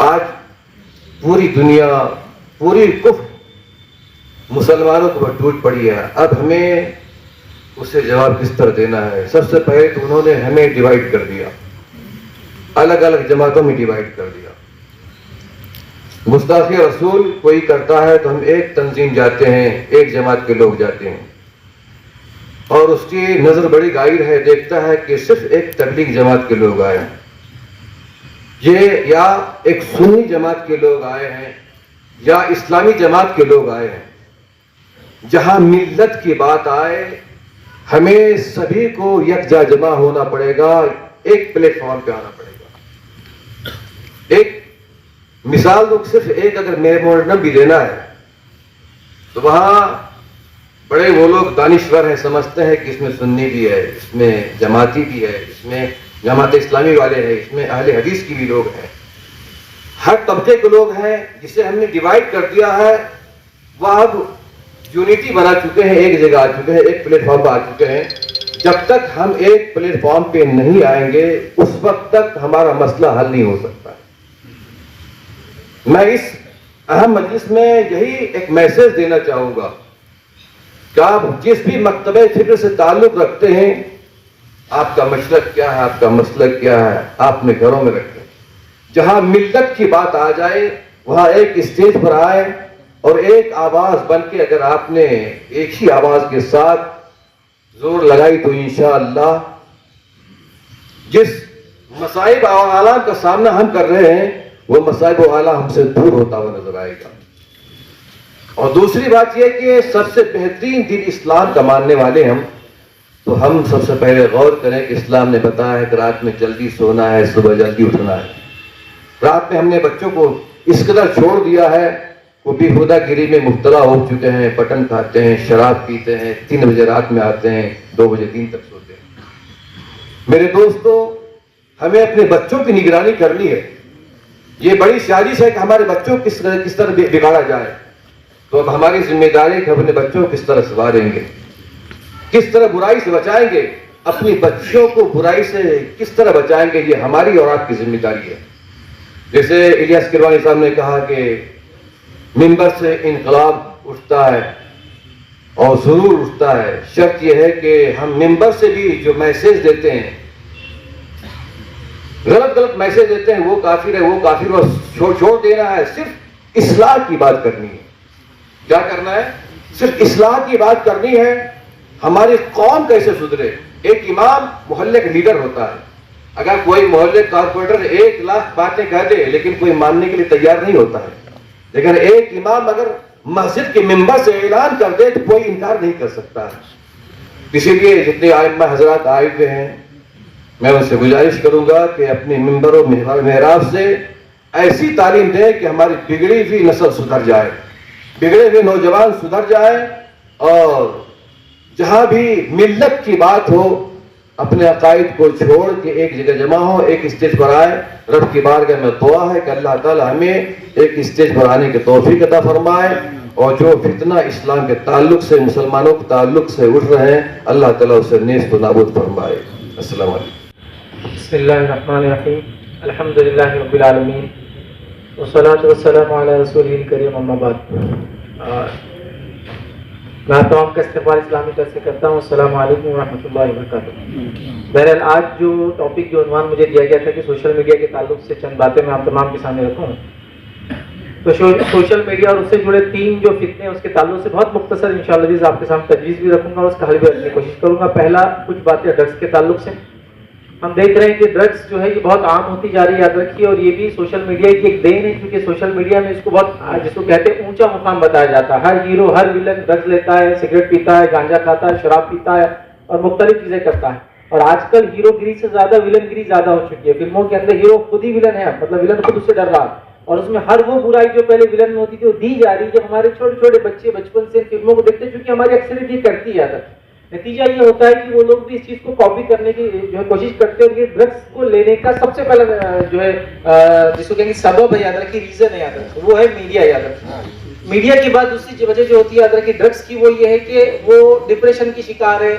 آج پوری دنیا پوری کفر مسلمانوں کے اوپر ٹوٹ پڑی ہے. اب ہمیں اسے جواب کس طرح دینا ہے؟ سب سے پہلے تو انہوں نے ہمیں ڈیوائیڈ کر دیا, الگ الگ جماعتوں میں ڈیوائیڈ کر دیا. گستاخی رسول کوئی کرتا ہے تو ہم ایک تنظیم جاتے ہیں, ایک جماعت کے لوگ جاتے ہیں, اور اس کی نظر بڑی غائر ہے, دیکھتا ہے کہ صرف ایک تبلیغ جماعت کے لوگ آئے ہیں, یہ یا ایک سنی جماعت کے لوگ آئے ہیں یا اسلامی جماعت کے لوگ آئے ہیں. جہاں ملت کی بات آئے ہمیں سبھی کو یکجا جمع ہونا پڑے گا, ایک پلیٹ فارم پہ آنا پڑے گا. ایک مثال تو صرف ایک اگر میمورنڈم بھی دینا ہے تو وہاں بڑے وہ لوگ دانشور ہیں, سمجھتے ہیں کہ اس میں سنی بھی ہے, اس میں جماعتی بھی ہے, اس میں جماعت اسلامی والے ہیں, اس میں اہل حدیث کی بھی لوگ ہیں, ہر طبقے کے لوگ ہیں. جسے ہم نے ڈیوائڈ کر دیا ہے وہ اب یونٹی بنا چکے ہیں, ایک جگہ آ چکے ہیں, ایک پلیٹ فارم پہ آ چکے ہیں. جب تک ہم ایک پلیٹ فارم پہ نہیں آئیں گے اس وقت تک ہمارا مسئلہ حل نہیں ہو سکتا. میں اس اہم مجلس میں یہی ایک میسج دینا چاہوں گا کہ آپ جس بھی مکتبہ فکر سے تعلق رکھتے ہیں, آپ کا مشرق کیا ہے, آپ کا مسلک کیا ہے, آپ اپنے گھروں میں رکھیں. جہاں ملت کی بات آ جائے وہاں ایک اسٹیج پر آئے اور ایک آواز بن کے اگر آپ نے ایک ہی آواز کے ساتھ زور لگائی تو انشاءاللہ جس مصائب و آلام کا سامنا ہم کر رہے ہیں وہ مصائب و آلام ہم سے دور ہوتا ہوا نظر آئے گا. اور دوسری بات یہ کہ سب سے بہترین دین اسلام کا ماننے والے ہم, تو ہم سب سے پہلے غور کریں کہ اسلام نے بتایا ہے کہ رات میں جلدی سونا ہے, صبح جلدی اٹھنا ہے. رات میں ہم نے بچوں کو اس قدر چھوڑ دیا ہے, وہ بھی خدا گیری میں مبتلا ہو چکے ہیں, بٹن کھاتے ہیں, شراب پیتے ہیں, 3 بجے رات میں آتے ہیں, 2 بجے دن تک سوتے ہیں. میرے دوستو, ہمیں اپنے بچوں کی نگرانی کرنی ہے. یہ بڑی سازش ہے کہ ہمارے بچوں کو کس طرح بگاڑا جائے. تو اب ہماری ذمہ داری ہے کہ اپنے بچوں کو کس طرح سنواریں گے, کس طرح برائی سے بچائیں گے, اپنی بچوں کو برائی سے کس طرح بچائیں گے, یہ ہماری اور آپ کی ذمہ داری ہے. جیسے الیاس کروانی صاحب نے کہا کہ منبر سے انقلاب اٹھتا ہے اور ضرور اٹھتا ہے, شرط یہ ہے کہ ہم منبر سے بھی جو میسج دیتے ہیں, غلط میسج دیتے ہیں, وہ کافر ہے, وہ کافر ہے, چھوڑ دینا ہے. صرف اصلاح کی بات کرنی ہے. کیا کرنا ہے؟ صرف اصلاح کی بات کرنی ہے. ہماری قوم کیسے سدھرے. ایک امام محلے کا لیڈر ہوتا ہے. اگر کوئی محلے کارپوریٹر 1 لاکھ باتیں کہہ دے لیکن کوئی ماننے کے لیے تیار نہیں ہوتا ہے, لیکن ایک امام اگر مسجد کے منبر سے اعلان کر دے تو کوئی انکار نہیں کر سکتا ہے. اسی لیے جتنے ائمہ حضرات آئے ہوئے ہیں میں ان سے گزارش کروں گا کہ اپنے منبر و محراب سے ایسی تعلیم دیں کہ ہماری بگڑی ہوئی نسل سدھر جائے, بگڑے ہوئے نوجوان سدھر جائے, اور جہاں بھی ملت کی بات ہو اپنے عقائد کو چھوڑ کے ایک جگہ جمع ہو, ایک اسٹیج پر آئے. رب کی بارگاہ میں دعا ہے کہ اللہ تعالی ہمیں ایک اسٹیج پر آنے کی توفیق عطا فرمائے, اور جو فتنہ اسلام کے تعلق سے, مسلمانوں کے تعلق سے اٹھ رہے ہیں, اللہ تعالیٰ اسے نیست و نابود فرمائے. السلام علیکم. بسم اللہ الرحمن الرحیم. الحمدللہ رب العالمین والصلاة والسلام علی رسولہ الکریم. اما بعد, میں تمام کا استقبال اسلامی طرف سے کرتا ہوں. السلام علیکم ورحمۃ اللہ وبرکاتہ. بہرحال آج جو ٹاپک, جو عنوان مجھے دیا گیا تھا کہ سوشل میڈیا کے تعلق سے چند باتیں میں آپ تمام کے سامنے رکھوں, تو سوشل میڈیا اور اس سے جڑے 3 جو فتنے ہیں اس کے تعلق سے بہت مختصر انشاءاللہ آپ کے سامنے تجویز بھی رکھوں گا, اس کا حل بھی رکھنے کی کوشش کروں گا. پہلا کچھ باتیں ڈرگس کے تعلق سے. ہم دیکھ رہے ہیں کہ ڈرگس جو ہے یہ بہت عام ہوتی جا رہی ہے, یاد رکھیے, اور یہ بھی سوشل میڈیا کی ایک دین ہے, کیونکہ سوشل میڈیا میں اس کو بہت, جس کو کہتے ہیں اونچا مقام بتایا جاتا ہے. ہر ہیرو, ہر ولن ڈرگس لیتا ہے, سگریٹ پیتا ہے, گانجا کھاتا ہے, شراب پیتا ہے اور مختلف چیزیں کرتا ہے. اور آج کل ہیرو گری سے زیادہ ولن گری زیادہ ہو چکی ہے. فلموں کے اندر ہیرو خود ہی ولن ہے, مطلب ولن خود اس سے ڈر رہا ہے, اور اس میں ہر وہ برائی جو پہلے ولن میں ہوتی تھی وہ دی جا رہی ہے. جب ہمارے چھوٹے چھوٹے بچے بچپن سے فلموں کو دیکھتے ہیں, چونکہ ہماری اکثریت یہ کرتی ہے, نتیجہ یہ ہوتا ہے کہ وہ لوگ بھی اس چیز کو کاپی کرنے کی جو ہے کوشش کرتے ہیں. اور یہ ڈرگس کو لینے کا سب سے پہلا جو ہے جس کو کہیں گے سبب ہے, یاد رکھیے, ریزن ہے, یاد رکھیے, وہ ہے میڈیا. یاد رکھیے, میڈیا کے بعد دوسری وجہ جو ہوتی ہے یاد رکھیے ڈرگس کی, وہ یہ ہے کہ وہ ڈپریشن کی شکار ہے,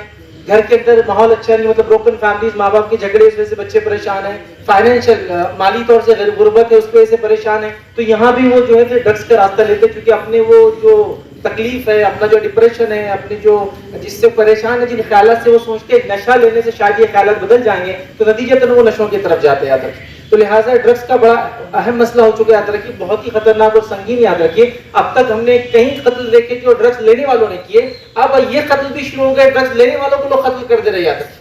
گھر کے اندر ماحول اچھا نہیں, مطلب بروکن فیملیز, ماں باپ کے جھگڑے, اس وجہ سے بچے پریشان ہیں, فائنینشیل مالی طور سے غربت ہے اس وجہ سے پریشان ہیں, تو یہاں بھی وہ جو ہے ڈرگس کا راستہ لیتے ہیں, کیونکہ اپنے وہ جو تکلیف ہے, اپنا جو ڈپریشن ہے, اپنی جو جس سے پریشان ہے, جن خیالات سے وہ سوچتے ہیں نشہ لینے سے شاید یہ خیالات بدل جائیں گے, تو نتیجتاً وہ نشوں کی طرف جاتے ہیں. تو لہٰذا ڈرگس کا بڑا اہم مسئلہ ہو چکا ہے, یاد رکھیے, بہت ہی خطرناک اور سنگین. یاد رکھیے اب تک ہم نے کئی قتل دیکھے جو ڈرگس لینے والوں نے کیے, اب یہ قتل بھی شروع ہو گئے, ڈرگس لینے والوں کو لوگ قتل کر دے رہے. یاد رکھیے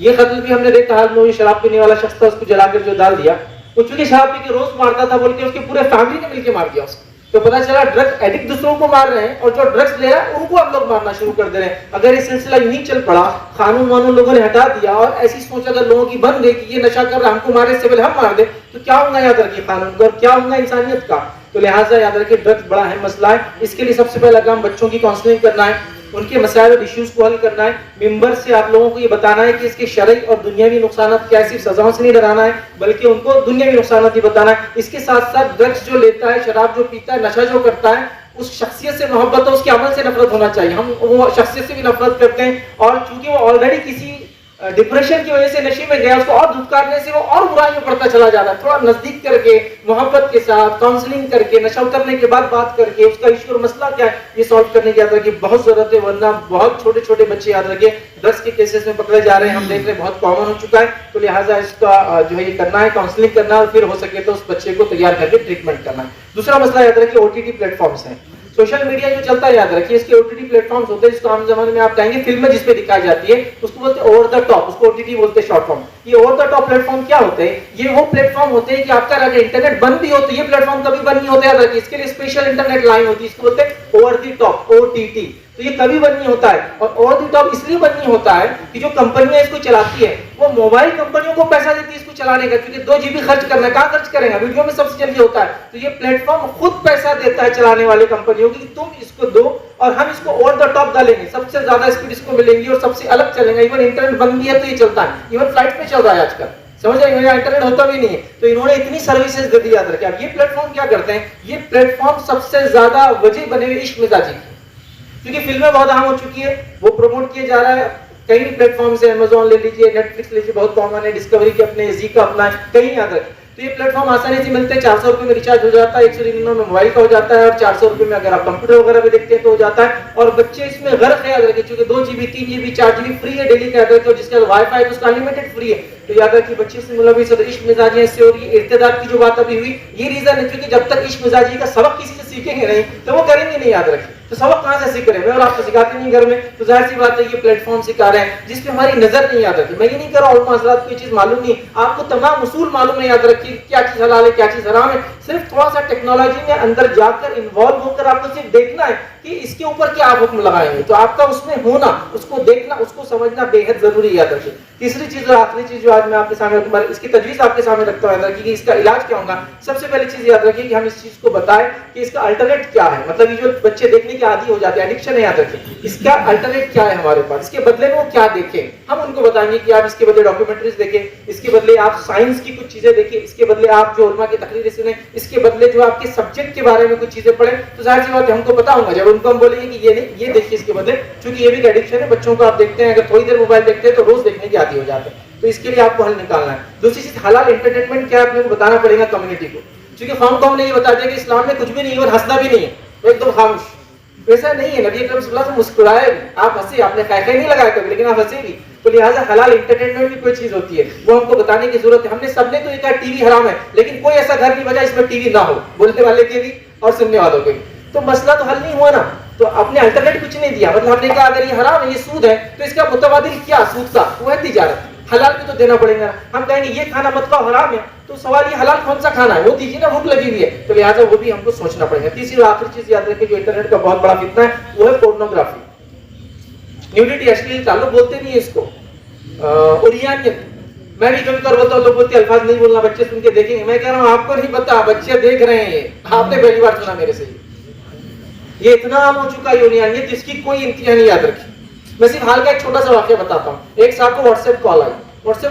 یہ قتل بھی ہم نے دیکھا, حال میں شراب پینے والا شخص تھا, اس کو جلا کر جو ڈال دیا, وہ چونکہ شراب پی کے روز مارتا تھا بول کے اس کی پورے فیملی نے مل کے مار دیا اس کو. تو پتا چلا ڈرگ ایڈکٹ دوسروں کو مار رہے ہیں, اور جو ڈرگس لے رہا ہے ان کو ہم لوگ مارنا شروع کر دے رہے ہیں. اگر یہ سلسلہ یوں ہی چل پڑا, قانون وانون لوگوں نے ہٹا دیا, اور ایسی سوچ اگر لوگوں کی بن گئی کہ یہ نشہ کر رہا ہم کو مارے اس سے پہلے ہم مار دیں, تو کیا ہوگا یاد رکھیے قانون کا, اور کیا ہوگا انسانیت کا. تو لہٰذا یاد رکھیے ڈرگس بڑا اہم مسئلہ ہے. اس کے لیے سب سے پہلا کام بچوں کی کاؤنسلنگ کرنا ہے, ان کے مسائل اور ایشوز کو حل کرنا ہے. ممبر سے آپ لوگوں کو یہ بتانا ہے کہ اس کے شرعی اور دنیاوی نقصانات کیا ہے, صرف سزاؤں سے نہیں ڈرانا ہے بلکہ ان کو دنیاوی نقصانات بھی بتانا ہے. اس کے ساتھ ساتھ ڈرگس جو لیتا ہے, شراب جو پیتا ہے, نشہ جو کرتا ہے, اس شخصیت سے محبت ہو, اس کے عمل سے نفرت ہونا چاہیے. ہم وہ شخصیت سے بھی نفرت کرتے ہیں, اور چونکہ وہ آلریڈی کسی ڈپریشن کی وجہ سے نشے میں گیا, اس کو اور دھتکارنے سے وہ اور برائی میں پڑتا چلا جاتا ہے. تھوڑا نزدیک کر کے, محبت کے ساتھ کاؤنسلنگ کر کے, نشہ اترنے کے بعد بات کر کے, اس کا ایشو اور مسئلہ کیا ہے یہ سالو کرنے کی یاد رکھیے بہت ضرورت ہے. ورنہ بہت چھوٹے چھوٹے بچے یاد رکھیے ڈرگس کے کیسز میں پکڑے جا رہے ہیں, ہم دیکھ رہے ہیں بہت کامن ہو چکا ہے. تو لہٰذا اس کا جو ہے یہ کرنا ہے, کاؤنسلنگ کرنا ہے, اور پھر ہو سکے تو اس بچے کو تیار کر کے ٹریٹمنٹ کرنا ہے. دوسرا مسئلہ یاد رکھیے OTT پلیٹ فارمس ہیں. سوشل میڈیا جو چلتا ہے یاد رکھیے, اس کے OTT پلیٹ فارمز ہوتے ہیں جس کو عام زمانے میں آپ کہیں گے فلمیں جس پہ دکھائی جاتی ہے, اس کو بولتے ہیں اوور دا ٹاپ, اس کو OTT بولتے ہیں شارٹ فارم. یہ over the top plate form کیا ہوتے ہیں, یہ وہ پلیٹ فارم ہوتے ہیں کہ آپ کا اگر انٹرنیٹ بند بھی ہو تو یہ پلیٹ فارم کبھی بند نہیں ہوتا. یاد رکھیے اس کے لیے اسپیشل انٹرنیٹ لائن ہوتی ہے, اس کو بولتے ہیں اوور دی ٹاپ OTT. تو یہ کبھی بند نہیں ہوتا ہے, اور اوور دی ٹاپ اس لیے بند نہیں ہوتا ہے کہ جو کمپنیاں اس کو چلاتی ہیں وہ موبائل کمپنیوں کو پیسہ دیتی ہے اس کو چلانے کا, کیونکہ 2 GB خرچ کرنا ہے, کہاں خرچ کریں گا, ویڈیو میں سب سے جلدی ہوتا ہے. تو یہ پلیٹ فارم خود پیسہ دیتا ہے چلانے والے کمپنیوں کی, تم اس کو دو اور ہم اس کو اوور دا ٹاپ ڈالیں گے, سب سے زیادہ اسپیڈ اس کو ملیں گی اور سب سے الگ چلیں گا. ایون انٹرنیٹ بند بھی ہے تو یہ چلتا ہے, ایون فلائٹ میں چل رہا ہے آج کل, سمجھ رہے ہیں, انٹرنیٹ ہوتا بھی نہیں ہے. تو انہوں نے اتنی سروسز دے دی. یاد رکھیں اب یہ پلیٹ فارم کیا کرتے ہیں, یہ پلیٹ فارم سب سے زیادہ وجہ بنے ہوئے عشق مزاجی کی, کیونکہ فلمیں بہت عام ہو چکی ہے, وہ پروموٹ کیا جا رہا ہے. کئی پلیٹ فارم سے Amazon لے لیجیے, نیٹفلکس لے لیجیے, بہت کامن ہے, ڈسکوری کے اپنے, زی کا اپنا ہے, کہیں. یاد رکھیں تو یہ پلیٹ فارم آسانی سے ملتے ہیں, 400 روپے میں ریچارج ہو جاتا ہے, 199 میں موبائل کا ہو جاتا ہے, اور 400 روپے میں اگر آپ کمپیوٹر وغیرہ پہ دیکھتے ہیں تو ہو جاتا ہے. اور بچے اس میں غرق ہے. یاد رکھیں چونکہ 2 GB 3 GB 4 GB فری ہے ڈیلی کا, یاد رکھیں, اور جس کا وائی فائی ہے اس کا انلمیٹڈ فری ہے. تو یاد رکھیے بچے سے ملوث ہے, عشق مزاجی سے, اور یہ ارتداد کی جو بات ابھی ہوئی یہ ریزن ہے, کیونکہ جب تک عشق مزاجی کا سبق کسی سے سیکھیں گے نہیں تو وہ کریں گے نہیں. یاد رکھیں تو سبق کہاں سے سیکھ رہے ہیں, اور آپ کو سکھاتے نہیں گھر میں, تو ظاہر سی بات ہے یہ پلیٹ فارم سکھا رہے ہیں جس پہ ہماری نظر نہیں. یاد رکھیے میں یہ نہیں کر رہا ہوں علماء حضرات کو یہ چیز معلوم نہیں, آپ کو تمام اصول معلوم ہے. یاد رکھیے کیا چیز حلال ہے کیا چیز حرام ہے, صرف تھوڑا سا ٹیکنالوجی میں اندر جا کر انوالو ہو کر آپ کو صرف دیکھنا ہے کہ اس کے اوپر کیا آپ حکم لگائیں گے. تو آپ کا اس میں ہونا, اس کو دیکھنا, اس کو سمجھنا بے حد ضروری ہے. یاد رکھیے تیسری چیز اور آخری چیز جو آج میں آپ کے سامنے رکھوں, اس کی تجویز آپ کے سامنے رکھتا ہوں. یاد رکھیے کہ اس کا علاج کیا ہوگا. سب سے پہلی چیز یاد رکھیے کہ ہم اس چیز کو بتائیں کہ اس کا الٹرنیٹ کیا ہے, مطلب یہ جو بچے دیکھنے کے عادی ہو جاتے ہیں, ایڈکشن ہے, یاد رکھیں اس کا الٹرنیٹ کیا ہے ہمارے پاس, اس کے بدلے میں وہ کیا دیکھیں. ہم ان کو بتائیں گے کہ آپ اس کے بدلے ڈاکیومنٹریز دیکھیں, اس کے بدلے آپ سائنس کی کچھ چیزیں دیکھیں, اس کے بدلے آپ جو علماء کی تقریریں سنیں, اس کے بدلے جو آپ کے سبجیکٹ کے بارے میں کچھ چیزیں پڑھیں. تو ظاہر سی بات ہے ہم کو پتا ہوگا جب ان کو ہم بولیں گے کہ یہ نہیں یہ دیکھیے اس کے بدلے, چونکہ یہ بھی ایک ایڈکشن ہے. بچوں کو آپ دیکھتے ہیں اگر تھوڑی دیر موبائل دیکھتے ہیں تو روز دیکھنے کی عادی ہو جاتا ہے. تو اس کے لیے آپ کو حل نکالنا ہے. دوسری چیز حلال انٹرٹینمنٹ کیا ہے, آپ کو بتانا پڑے گا کمیونٹی کو, کیونکہ قوم نے یہ بتا دیا کہ اسلام میں کچھ بھی نہیں ہے اور ہنسنا بھی نہیں ہے, ایک دم خاموش. ویسا نہیں ہے. نبی اکرم صلی اللہ علیہ وسلم مسکرائے, آپ ہنسے, آپ نے خیخے نہیں لگایا کبھی, لیکن آپ ہنسے بھی. تو لہٰذا حلال انٹرٹینمنٹ بھی کوئی چیز ہوتی ہے, وہ ہم کو بتانے کی ضرورت ہے. ہم نے سب نے تو یہ کہا ٹی وی حرام ہے, لیکن کوئی ایسا گھر نہیں بچا اس میں ٹی وی نہ ہو, بولنے والے کے بھی اور سننے والوں کے بھی. تو مسئلہ تو حل نہیں ہوا نا. تو آپ نے الٹرنیٹ کچھ نہیں دیا, مطلب ہم نے کہا اگر یہ حرام ہے, یہ سود ہے, تو اس کا متبادل کیا سود کا, وہ ہے تجارت. حلال بھی تو دینا پڑے گا. ہم کہیں گے یہ کھانا مت کھاؤ حرام ہے, تو سوال یہ حلال کون سا کھانا ہے, وہ دیجیے نا, بھوک لگی ہوئی ہے. تو لہٰذا وہ بھی ہم کو سوچنا پڑے گا. تیسری اور آخری چیز یاد رکھیں جو انٹرنیٹ کا بہت بڑا فتنہ ہے, وہ ہے پورنوگرافی, نیوڈیٹی, اشلیل تعلق بولتے نہیں ہے اس کو, اوریانیت. میں بھی کبھی کبھار بولتا ہوں, لوگ بولتے ہیں الفاظ نہیں بولنا, بچے سن کے دیکھیں گے. میں کہہ رہا ہوں آپ کو نہیں پتا, بچے دیکھ رہے ہیں, آپ نے پہلی بار سنا میرے سے. یہ اتنا عام ہو چکا ہے اوریانیت, جس کی کوئی انتہا نہیں. یاد رکھیں میں صرف حال کا ایک چھوٹا سا واقعہ بتاتا ہوں. ایک صاحب کو واٹس ایپ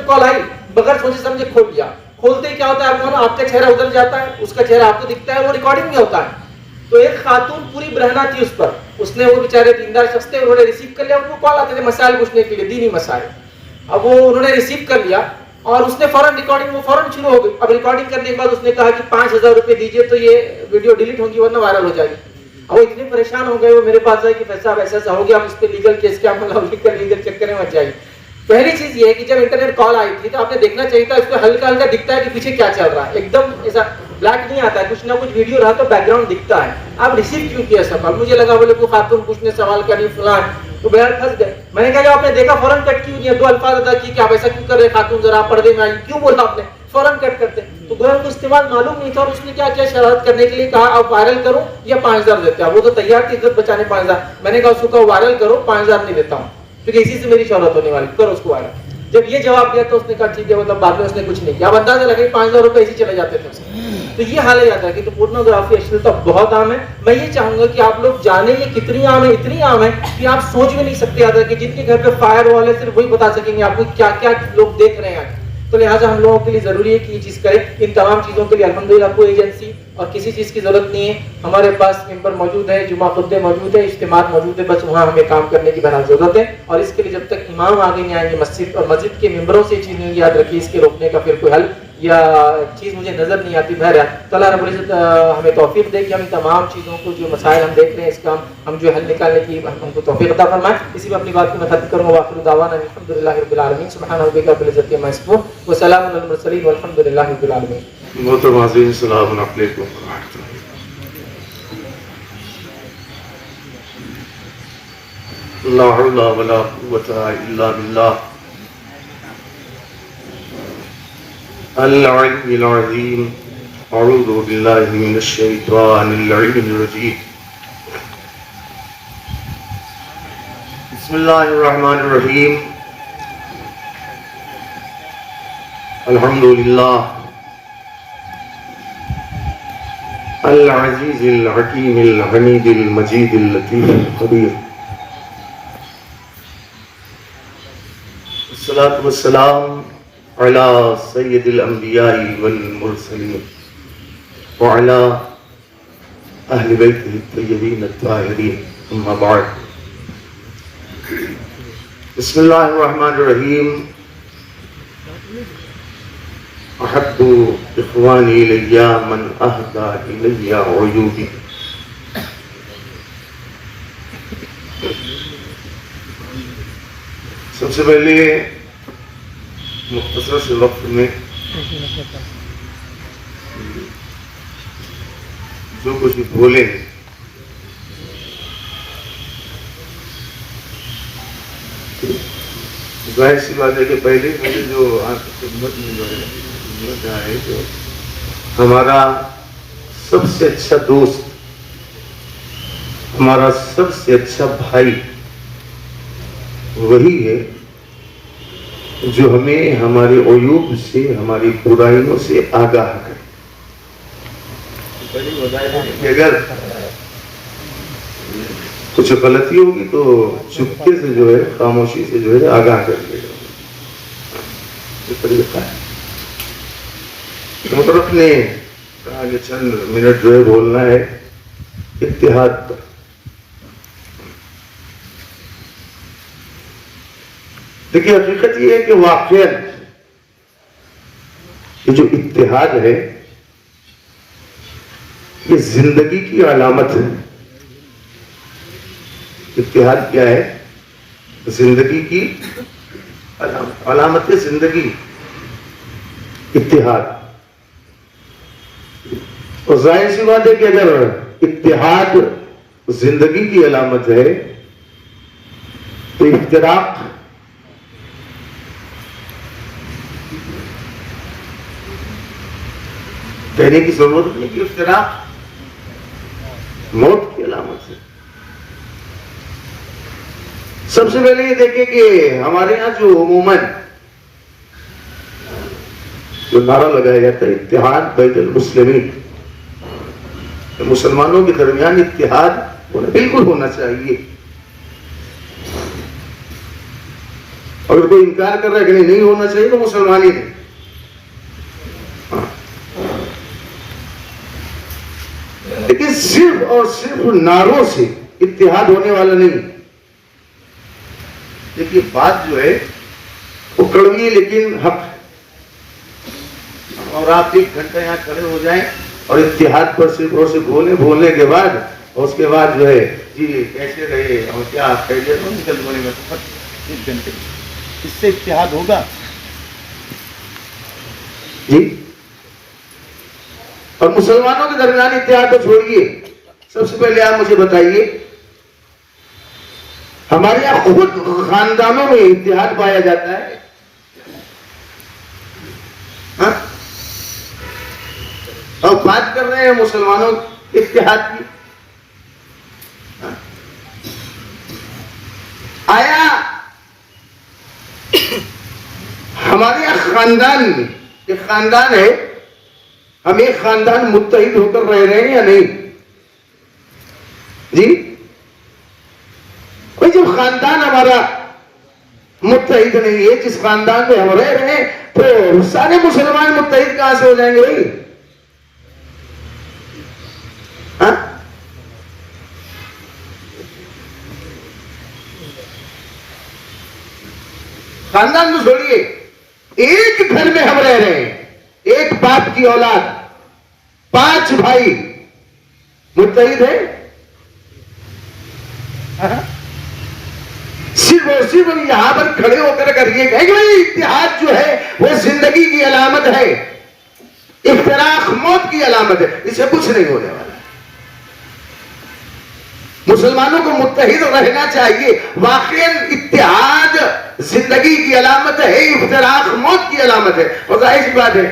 کال آئی, بغیر سوچے سمجھے کھول دیا. کھولتے ہی کیا ہوتا ہے آپ کو, آپ کا چہرہ ادھر جاتا ہے, اس کا چہرہ آپ کو دکھتا ہے, وہ ریکارڈنگ میں ہوتا ہے. تو ایک خاتون پوری برہنہ تھی اس پر, اس نے وہ بیچارے دیندار شخص تھے, انہوں نے ریسیو کر لیا, ان کو کال آتے تھے مسائل پوچھنے کے لیے, دینی مسائل. اب وہ انہوں نے ریسیو کر لیا اور اس نے فوراً ریکارڈنگ, وہ فوراً شروع ہو گئی. اب ریکارڈنگ کرنے کے بعد اس نے کہا کہ 5,000 روپے دیجیے تو یہ ویڈیو ڈیلیٹ ہوگی ورنہ وائرل ہو جائے گی. اب وہ اتنے پریشان ہو گئے, وہ میرے پاس آئے کہ پیسہ ایسا ایسا ہو گیا, آپ اس پہ لیگل کیس کیا لیگل چکر میں مت جائیے. پہلی چیز یہ ہے کہ جب انٹرنیٹ کال آئی تھی تو آپ نے دیکھنا چاہیے تھا, اس کو ہلکا ہلکا دکھتا ہے کہ پیچھے کیا چل رہا ہے, ایک دم ایسا بلیک نہیں آتا ہے, کچھ نہ کچھ ویڈیو رہا تو بیک گراؤنڈ دکھتا ہے. آپ ریسیو کیوں کیا سب؟ مجھے لگا بولے کوئی خاتون پوچھنے سوال کری فلاں, تو بہر پھنس گئے. میں نے کہا کہ آپ نے دیکھا فوراً کٹ کیوں دیا, 2 الفاظ ادا کیے کہ آپ ایسا کیوں کر رہے خاتون, ذرا آپ پردے میں آئی, کیوں بولا آپ نے, فوراً کٹ کرتے. تو گویا کو استعمال معلوم نہیں تھا, اور اس نے کیا کیا شرارت کرنے کے لیے کہا آپ وائرل کرو یا 5,000 دیتے ہیں. وہ تو تیار تھی عزت بچانے 5,000. میں نے کہا اس کو وائرل کرو, 5,000 نہیں دیتا ہوں کیونکہ اسی سے میری شہرت ہونے والی, کرو اس کو وائرل. جب یہ جواب دیا تو اس نے کہا ٹھیک ہے, مطلب بعد میں اس نے کچھ نہیں کیا. اب اندازہ لگے 5,000 روپے اسی چلے جاتے تھے. تو یہ حال ہے یاد رکھیے. تو پورنوگرافی اشلیلتا بہت عام ہے. میں یہ چاہوں گا کہ آپ لوگ جانیں یہ کتنی عام ہے, اتنی عام ہے کہ آپ سوچ بھی نہیں سکتے. یاد رکھیے جن کے گھر پہ فائر وال ہے صرف وہی بتا سکیں گے آپ کو کیا کیا لوگ دیکھ رہے ہیں. تو لہٰذا ہم لوگوں کے لیے ضروری ہے کہ یہ چیز کریں. ان تمام چیزوں کے لیے الحمدللہ کوئی ایجنسی اور کسی چیز کی ضرورت نہیں ہے. ہمارے پاس ممبر موجود ہے, جمعہ خطبے موجود ہے, اجتماعات موجود ہے, بس وہاں ہمیں کام کرنے کی بہرحال ضرورت ہے. اور اس کے لیے جب تک امام آگے نہیں آئیں گے مسجد, اور مسجد کے ممبروں سے یہ چیز نہیں یاد رکھیے, اس کے روکنے کا پھر کوئی حل یا چیز مجھے نظر نہیں آتی. بہرحال تو اللہ رب العزت ہمیں توفیق دے کہ ہم ان تمام چیزوں کو جو مسائل ہم دیکھ رہے ہیں اس کا ہم جو حل نکالنے کی ہم کو توفیق عطا فرمائے. اسی میں اپنی بات کو میں ختم کروں گا. وآخر دعوانا الحمدللہ رب العالمین. سبحان ربک رب العزت عما یصفون وسلام علی المرسلین والحمدللہ رب العالمین. محترم حاضرین السلام علیکم. لا حول ولا قوة الا بالله العلی العظیم. اعوذ باللہ من الشیطان اللعین الرجیم. بسم اللہ الرحمن الرحیم. الحمدللہ العزیز الحکیم الحمید المجید اللطیف الخبیر. الصلاۃ والسلام علی سید الانبیاء والمرسلین وعلی اہل بیتہ الطیبین الطاہرین. اما بعد. بسم اللہ الرحمن الرحیم. احب اخوانی الی من اہدی الی عیوبی. سب سے پہلے مختصر سے وقت میں جو کچھ بولے ظاہر سی بات ہے کہ پہلے مجھے جو آپ کی خدمت میں جو ہے جو ہمارا سب سے اچھا دوست, ہمارا سب سے اچھا بھائی وہی ہے جو ہمیں ہمارے عیوب سے, ہماری برائیوں سے آگاہ کرے. اگر کچھ غلطی ہوگی تو چپکے سے جو ہے, خاموشی سے جو ہے آگاہ کر دے گا. یہ طریقہ ہے. مطلب نے کہا کہ چند منٹ جو ہے بولنا ہے اتحاد پر. دیکھیے حقیقت یہ ہے کہ واقعہ یہ جو اتحاد ہے یہ زندگی کی علامت ہے. اتحاد کیا ہے؟ زندگی کی علامت ہے. زندگی اتحاد. اور ظاہر سی بات ہے کہ اگر اتحاد زندگی کی علامت ہے تو افتراق کہنے کی ضرورت نہیں کہ افتراق موت کی علامت ہے. سب سے پہلے یہ دیکھیں کہ ہمارے یہاں جو عموماً جو نعرہ لگایا جاتا ہے اتحاد بین المسلمین, مسلمانوں کے درمیان اتحاد بالکل ہونا چاہیے. اگر کوئی انکار کر رہا ہے کہ نہیں ہونا چاہیے تو مسلمان ہی نہیں. لیکن صرف اور صرف نعروں سے اتحاد ہونے والا نہیں. دیکھیے بات جو ہے وہ کڑوی ہے لیکن حق ہے. اور آپ 1 گھنٹہ یہاں کھڑے ہو جائیں اور اتحاد پر صرف اور صرف بولنے کے بعد اور اس کے بعد جو ہے جی کیسے رہے اور کیا کیسے نکل بولے میں 1 گھنٹے اس سے اتحاد ہوگا جی. اور مسلمانوں کے درمیان اتحاد تو چھوڑیے. سب سے پہلے آپ مجھے بتائیے ہمارے یہاں خود خاندانوں میں اتحاد پایا جاتا ہے. ہاں؟ اور بات کر رہے ہیں مسلمانوں اتحاد کی. ہاں؟ آیا ہمارے یہاں خاندان میں ایک خاندان ہے ہم ایک خاندان متحد ہو کر رہ رہے ہیں یا نہیں جی؟ کوئی جب خاندان ہمارا متحد نہیں ہے جس خاندان میں ہم رہ رہے ہیں تو سارے مسلمان متحد کہاں سے ہو جائیں گے بھائی؟ ہاں؟ خاندان کو چھوڑیے ایک گھر میں ہم رہ رہے ہیں ایک باپ کی اولاد 5 بھائی متحد ہے. صرف اور صرف یہاں پر کھڑے ہو کر اگر یہ کہیں کہ بھائی اتحاد جو ہے وہ زندگی کی علامت ہے افتراق موت کی علامت ہے اس سے کچھ نہیں ہونے والا. مسلمانوں کو متحد رہنا چاہیے. واقعا اتحاد زندگی کی علامت ہے افتراق موت کی علامت ہے. اور ظاہر سی بات ہے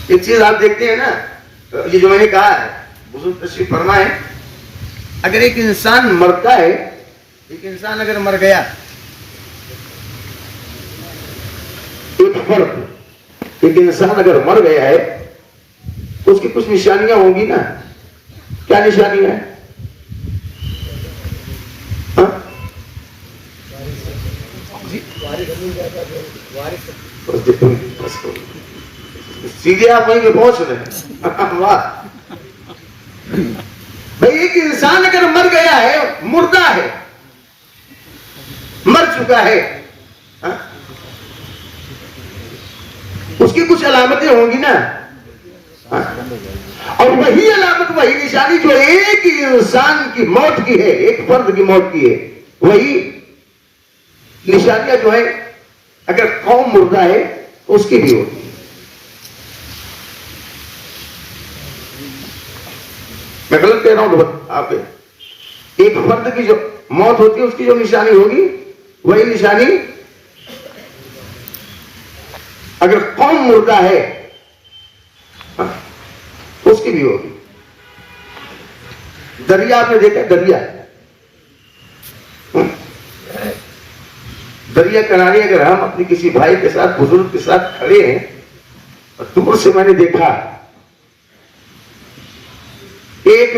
ایک چیز آپ دیکھتے ہیں نا یہ جو میں نے کہا ہے بزرگ تشریف فرما ہے اگر ایک انسان مرتا ہے ایک انسان اگر مر گیا ایک فرد ایک انسان اگر مر گیا ہے تو اس کی کچھ نشانیاں ہوں گی نا. کیا نشانیاں ہیں؟ ہاں؟ سیدھے آپ وہیں پہ پہنچ رہے ہیں. واہ بھائی ایک انسان اگر مر گیا ہے مردہ ہے مر چکا ہے اس کی کچھ علامتیں ہوں گی نا. اور وہی علامت وہی نشانی جو ایک انسان کی موت کی ہے ایک فرد کی موت کی ہے وہی نشانیاں جو ہے اگر قوم مردہ ہے تو اس کی بھی ہوگی. میں غلط کہہ رہا ہوں آپ ایک فرد کی جو موت ہوتی ہے اس کی جو نشانی ہوگی وہی نشانی اگر قوم مردہ ہے اس کی بھی ہوگی. دریا آپ نے دیکھا دریا کنارے اگر ہم اپنی کسی بھائی کے ساتھ بزرگ کے ساتھ کھڑے ہیں اور دور سے میں نے دیکھا ایک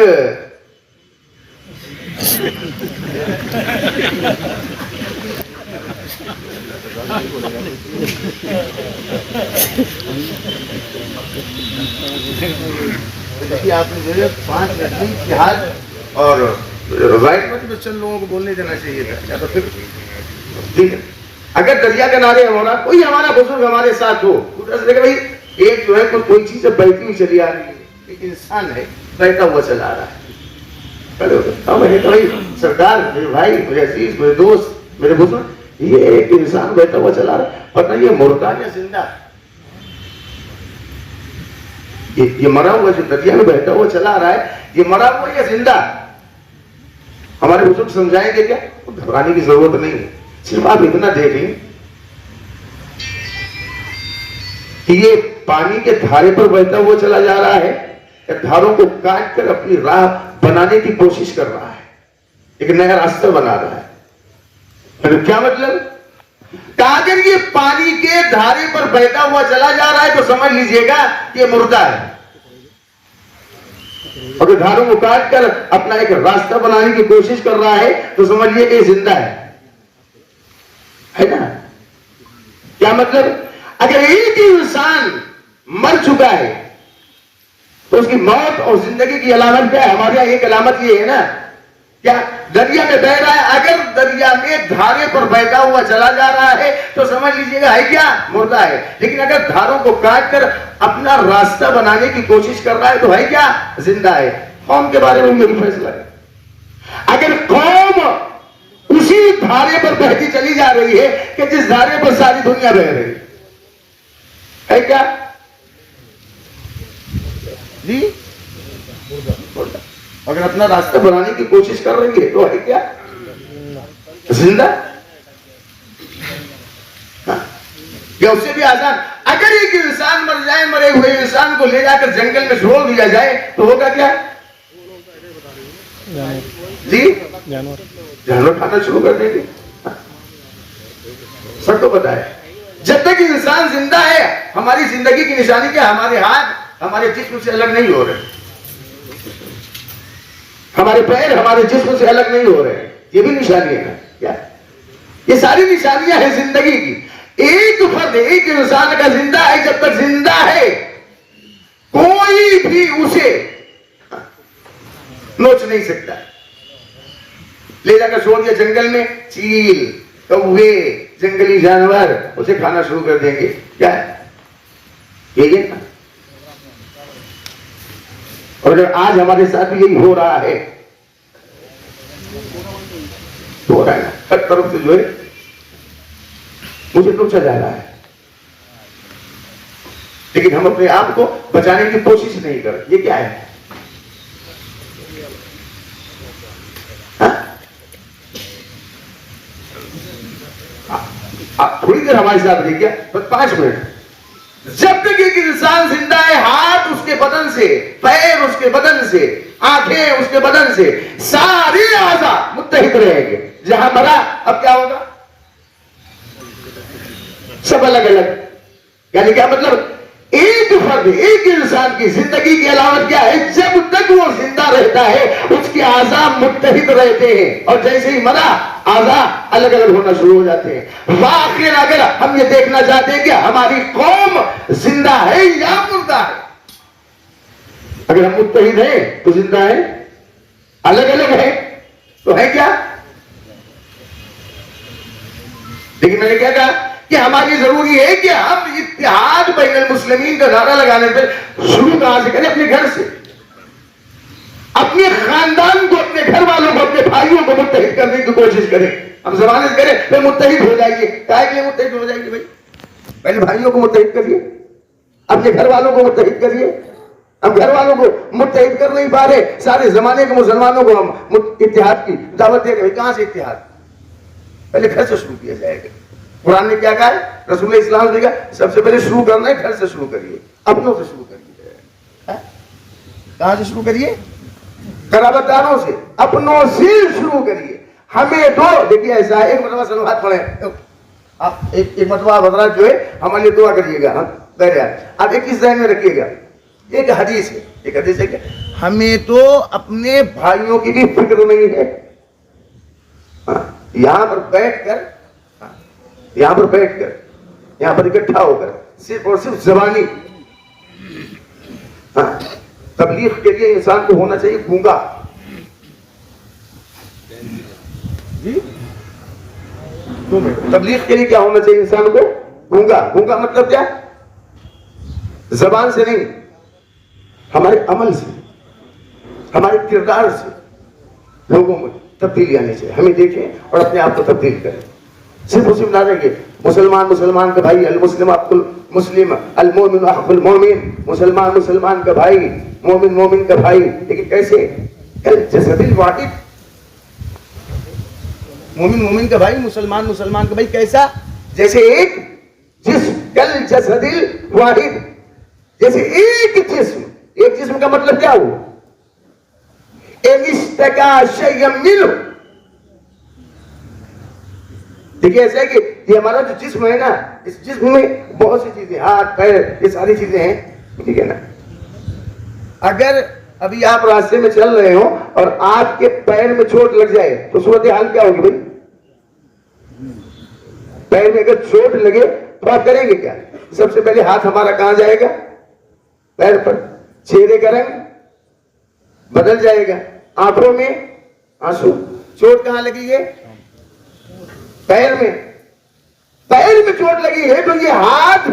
آپ نے جو ہے 5 لڑکی اتحاد اور روایت میں تو چند لوگوں کو بولنے دینا چاہیے تھا یا تو پھر اگر دریا کنارے ہمارا کوئی ہمارا بزرگ ہمارے ساتھ ہو بھائی ایک جو ہے کوئی چیز بہتی ہوئی چلی آ رہی ہے ایک انسان ہے بہتا ہوا چلا آ رہا ہے میں نے کہا بھائی سردار میرے بھائی میرے عزیز میرے دوست میرے بزرگ یہ ایک انسان بہتا ہوا چلا رہا ہے پتہ یہ مردہ یا زندہ یہ مرا ہوا جو دریا میں بہتا ہوا چلا رہا ہے یہ مرا ہوا یا زندہ. ہمارے بزرگ سمجھائیں گے کیا گھبرانے کی ضرورت نہیں ہے صرف آپ اتنا دیکھیں کہ یہ پانی کے دھارے پر بہتا ہوا چلا جا رہا ہے یا دھاروں کو کاٹ کر اپنی راہ بنانے کی کوشش کر رہا ہے ایک نیا راستہ بنا رہا ہے. کیا مطلب کہ اگر یہ پانی کے دھارے پر بہتا ہوا چلا جا رہا ہے تو سمجھ لیجئے گا کہ یہ مردہ ہے. اگر دھاروں کو کاٹ کر اپنا ایک راستہ بنانے کی کوشش کر رہا ہے تو سمجھ لیجئے کہ یہ زندہ ہے نا. کیا مطلب اگر ایک انسان مر چکا ہے تو تو اس کی موت اور زندگی کی علامت کیا ہے؟ ہمارے یہاں ایک علامت یہ ہے نا، کیا دریا میں بہ رہا ہے، اگر دریا میں دھارے پر بہتا ہوا چلا جا رہا ہے تو سمجھ لیجئے گا ہے کیا؟ مردہ ہے. لیکن اگر دھاروں کو کاٹ کر اپنا راستہ بنانے کی کوشش کر رہا ہے تو ہے کیا؟ زندہ ہے. قوم کے بارے میں میری فیصلہ ہے، اگر قوم اسی دھارے پر بہتی چلی جا رہی ہے کہ جس دھارے پر ساری دنیا بہ رہی ہے کیا جی؟ اگر اپنا راستہ بنانے کی کوشش کر رہی ہے تو ہے کیا؟ زندہ. یا اس سے بھی آسان، اگر ایک انسان مر جائے، مرے ہوئے انسان کو لے جا کر جنگل میں چھوڑ دیا جائے تو ہوگا کیا جی؟ جانور کھانا شروع کر دیں گے. سب کو پتا ہے جب تک انسان زندہ ہے ہماری زندگی کی نشانی کیا؟ ہمارے ہاتھ ہمارے جسم سے الگ نہیں ہو رہے، ہمارے پیر ہمارے جسم سے الگ نہیں ہو رہے. یہ بھی نشانی ہے کیا؟ یہ ساری نشانیاں ہیں زندگی کی. ایک فرد ایک انسان کا زندہ ہے، جب تک زندہ ہے کوئی بھی اسے نوچ نہیں سکتا. لے جا کر چھوڑ دیا جنگل میں، چیل کوے جنگلی جانور اسے کھانا شروع کر دیں گے. کیا ہے یہ نا؟ اور آج ہمارے ساتھ بھی یہی ہو رہا ہے نا. ہر طرف سے جو ہے مجھے نوچا جا رہا ہے، لیکن ہم اپنے آپ کو بچانے کی کوشش نہیں کر. یہ کیا ہے؟ آپ تھوڑی دیر ہمارے ساتھ رہ گیا، بس 5 منٹ. جب تک ایک انسان زندہ ہے ہاتھ اس کے بدن سے، پیر اس کے بدن سے، آنکھیں اس کے بدن سے، سارے اعضاء متحد رہیں گے. جہاں مرا اب کیا ہوگا؟ سب الگ الگ. یعنی کیا مطلب؟ ایک فرد ایک انسان کی زندگی کی علامت کیا ہے؟ جب تک وہ زندہ رہتا ہے اس کے اعضاء متحد رہتے ہیں، اور جیسے ہی مرا اعضاء الگ الگ ہونا شروع ہو جاتے ہیں. واقعی اگر ہم یہ دیکھنا چاہتے ہیں کہ ہماری قوم زندہ ہے یا مردہ ہے، اگر ہم متحد ہیں تو زندہ ہیں، الگ الگ ہیں تو ہے کیا؟ لیکن میں نے کیا کہا کہ ہماری ضروری ہے کہ ہم اتحاد بین المسلمین کا نعرہ لگانے پہ شروع کہاں سے کریں؟ اپنے گھر سے، اپنے خاندان کو، اپنے گھر والوں کو، اپنے بھائیوں کو متحد کرنے کی کوشش کریں. ہم زمانے سے کریں پھر متحد ہو جائیے. کائے کے لیے متحد ہو جائیے بھائی؟ پہلے بھائیوں کو متحد کریے، اپنے گھر والوں کو متحد کریے. ہم گھر والوں کو متحد کر نہیں پا رہے، سارے زمانے کے مسلمانوں کو ہم اتحاد کی دعوت دے رہے. کہاں سے اتحاد؟ پہلے گھر سے شروع کیا جائے گا. قرآن نے کیا کہا ہے؟ رسول اسلام نے کہا سب سے پہلے شروع کرنا ہے گھر سے شروع کریے، اپنوں سے شروع کریے. کہاں سے شروع کریے؟ قرابت داروں سے، اپنوں سے شروع کریے. ہمیں دو دیکھیے ایسا ہے، ایک مرتبہ سلو ہاتھ پڑے آپ، ایک مرتبہ حضرات جو ہے ہمارے لیے دعا کریے گا. آپ ایک چیز ذہن میں رکھیے گا، ایک حدیث ہے کہ ہمیں تو اپنے بھائیوں کی بھی فکر نہیں ہے. یہاں پر بیٹھ کر یہاں پر اکٹھا ہو کر صرف اور صرف زبانی تبلیغ کے لیے انسان کو ہونا چاہیے گونگا. جی تبلیغ کے لیے کیا ہونا چاہیے انسان کو؟ گونگا. گونگا مطلب کیا؟ زبان سے نہیں، ہمارے عمل سے، ہمارے کردار سے لوگوں میں تبدیلی آنی چاہیے. ہمیں دیکھیں اور اپنے آپ کو تبدیل کریں. صرف مسلم نہ رہیں گے، مسلمان کا بھائی، المسلم اخو المسلم، المومن اخو المومن، مسلمان کا بھائی، مومن کا بھائی. لیکن کیسے؟ جسد الواحد. مومن کا بھائی، مسلمان کا بھائی. کیسا؟ جیسے ایک جسم، کل جسد الواحد، جیسے ایک جسم. ایک جسم کا مطلب کیا ہوا؟ ان اشتکا شیئا منہ. دیکھیے ایسا ہے کہ یہ ہمارا جو جسم ہے نا، اس جسم میں بہت سی چیزیں، ہاتھ پیر، یہ ساری چیزیں ہیں، ٹھیک ہے نا. اگر ابھی آپ راستے میں چل رہے ہو اور آپ کے پیر میں چوٹ لگ جائے تو صورتحال کیا ہوگی بھائی؟ پیر میں اگر چوٹ لگے تو آپ کریں گے کیا؟ سب سے پہلے ہاتھ ہمارا کہاں جائے گا؟ پیر پر. چہرے کا رنگ بدل جائے گا، آنکھوں میں آنسو. چوٹ کہاں لگی ہے؟ پیر میں. پیر میں چوٹ لگی ہے تو یہ ہاتھ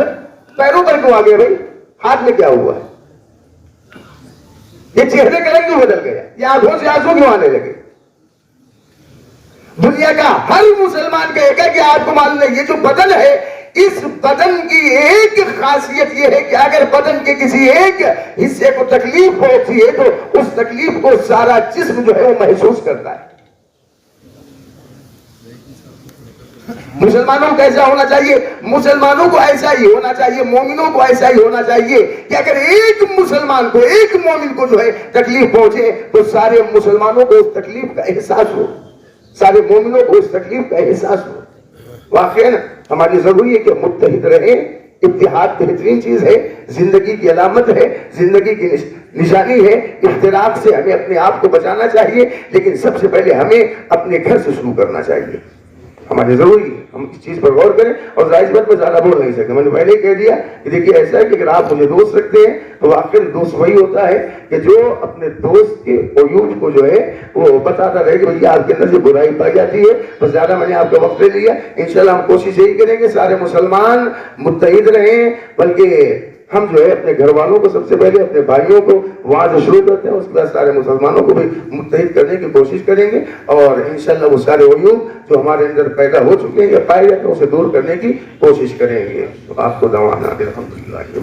پیروں پر کیوں آ گیا بھائی؟ ہاتھ میں کیا ہوا ہے؟ یہ چہرے کا رنگ کیوں بدل گیا؟ یہ آنکھوں سے آنسو کیوں آنے لگے؟ دنیا کا ہر مسلمان کہے گا کہ آپ کو معلوم ہے یہ جو بدن ہے، اس بدن کی ایک خاصیت یہ ہے کہ اگر بدن کے کسی ایک حصے کو تکلیف پہنچتی ہے تو اس تکلیف کو سارا جسم جو ہے وہ محسوس کرتا ہے. مسلمانوں کو ایسا ہونا چاہیے، مسلمانوں کو ایسا ہی ہونا چاہیے، مومنوں کو ایسا ہی ہونا چاہیے کہ اگر ایک مسلمان کو، ایک مومن کو جو ہے تکلیف پہنچے تو سارے مسلمانوں کو اس تکلیف کا احساس ہو، سارے مومنوں کو اس تکلیف کا احساس ہو. واقعی ہماری ضروری ہے کہ متحد رہیں. اتحاد بہترین چیز ہے، زندگی کی علامت ہے، زندگی کی نشانی ہے. اختلاف سے ہمیں اپنے آپ کو بچانا چاہیے، لیکن سب سے پہلے ہمیں اپنے گھر سے شروع کرنا چاہیے. ہماری ضروری ہے ہم اس چیز پر غور کریں. اور ظاہر بات میں زیادہ بول نہیں سکتے، میں نے پہلے ہی کہہ دیا کہ دیکھیے ایسا ہے کہ اگر آپ مجھے دوست رکھتے ہیں تو واقعی دوست وہی ہوتا ہے کہ جو اپنے دوست کے عیوب کو جو ہے وہ بتاتا رہے کہ بھئی آپ کے اندر جو برائی پائی جاتی ہے. بس زیادہ میں نے آپ کا وقت لے لیا. انشاءاللہ ہم کوشش یہی کریں گے سارے مسلمان متحد رہیں، بلکہ ہم جو ہے اپنے گھر والوں کو سب سے پہلے، اپنے بھائیوں کو وہاں سے شروع کرتے ہیں، اس کے بعد سارے مسلمانوں کو بھی متحد کرنے کی کوشش کریں گے. اور انشاءاللہ وہ سارے عیوب جو ہمارے اندر پیدا ہو چکے ہیں یا پائے جاتے ہیں اسے دور کرنے کی کوشش کریں گے. آپ کو دعوانا الحمدللہ.